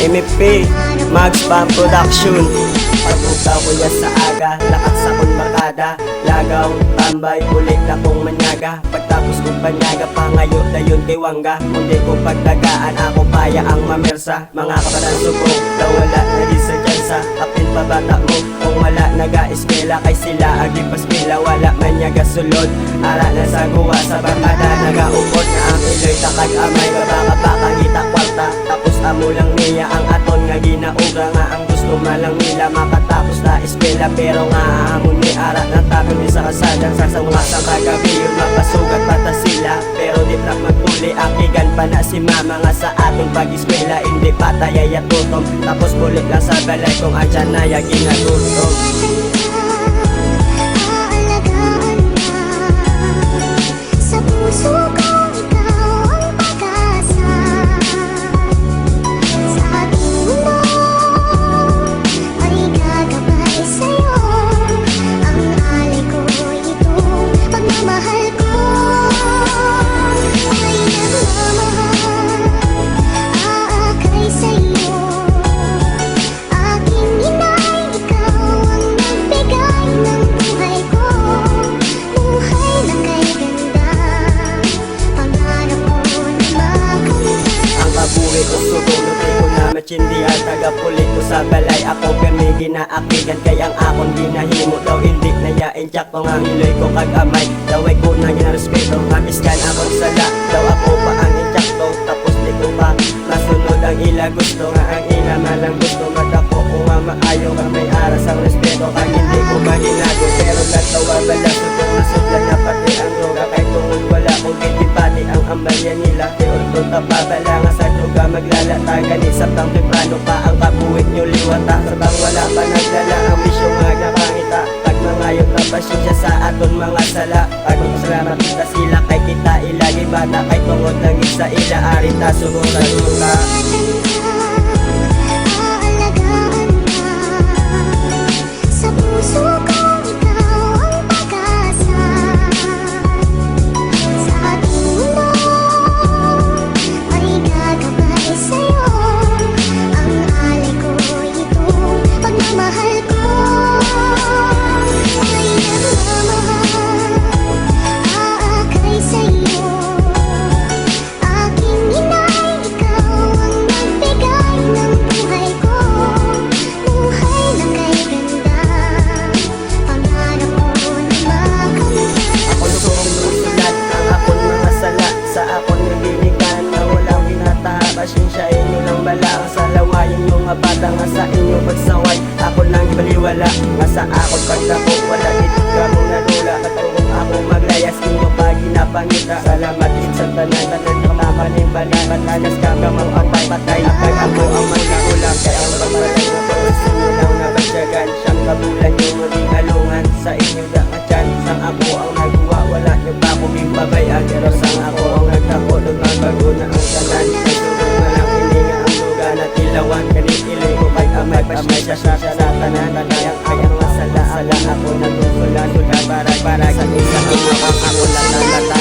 MP Max Pam Production. Pagpunta ko ya sa aga, lakas akong makada. Lagaw, tambay, ulit akong manyaga. Pagtapos kong panyaga, pangayo na yun kay Wangga. Kundi ko pagtagaan, ako paya ang mamersa. Mga kabatang subok, daw wala na rin sa dyansa. Kapin pa bata mo, kung wala naga-eskwela. Kay sila agipaspila, wala man nyaga sulod. Ara na sa guwa, sa barkada nagaupot na ang iloy. Takag amay, babaka-bakangita kwarta. Tapos amo lang niya ang aton nga ginauga. Nga ang gusto malang nila makatapos na eskwela. Pero nga aamon ni ara ng tabi ni sa kasadang sasangwa sa kagabi. Yung mapasugat pata sila, pero di na magpuli. Akigan pa na si mama nga sa aton pag-eskwela. Hindi pa tayaya tutom, tapos bulit lang sa balay kung andyan na ya ginatutom. Hindi at tagapulit ko sa balay. Ako kami ginaakigan, kaya ang akong ginahimo daw hindi na yain. Tsak ko nga miloy ko kagamay, daway ko na ginarespeto. Mabiskan akong sala, daw ako pa ang intsakto. Tapos di ko pa masunod ang ila gusto. Nga ang ila malang gusto, matako ko nga maayo. Ka may aras ang respeto, kaya hindi ko maginago. Pero natawa bala, sutong nasudlan na pati ang droga. Kahit tungod wala kong kitipati ang ambalya nila. Teol ko tapabala nga sa droga, maglalatagan isaptang temprano pa ang kabuhit nyo liwata. Sabang wala pa naglala ang bisyo nga napangita. Pag mangayot na pasensya sa aton mga sala. Pag salamat kita sila kay kita ilagi bata. Kay tungod lang sa ila arita sumunod ka. Pasensyain nyo lang bala ang salawayan nyo nga bata nga sa inyo pagsaway. Ako lang baliwala nga sa akong pagdako. Wala dito ka mong nadula, katulong ako maglayas inyo pa ginapangita. Salamat din sa tanan-tanan ng makaning bala. Matalas ka kamang atay patay. Apag ako ang magkaulang, kaya ang pagbalay na pausin nyo lang nabasyagan. Siyang kabulan nyo maging alungan sa inyo dakatyan. Sang ako ang nagawa, wala nyo pa kuming babayan. Pero sang ako ang nagtako, doon magbago na ang tanan. Tilawan kanit iloy ko kay amay sa tanan tanayang ayang masala. Ako natutula, barag sa isa ang ako lang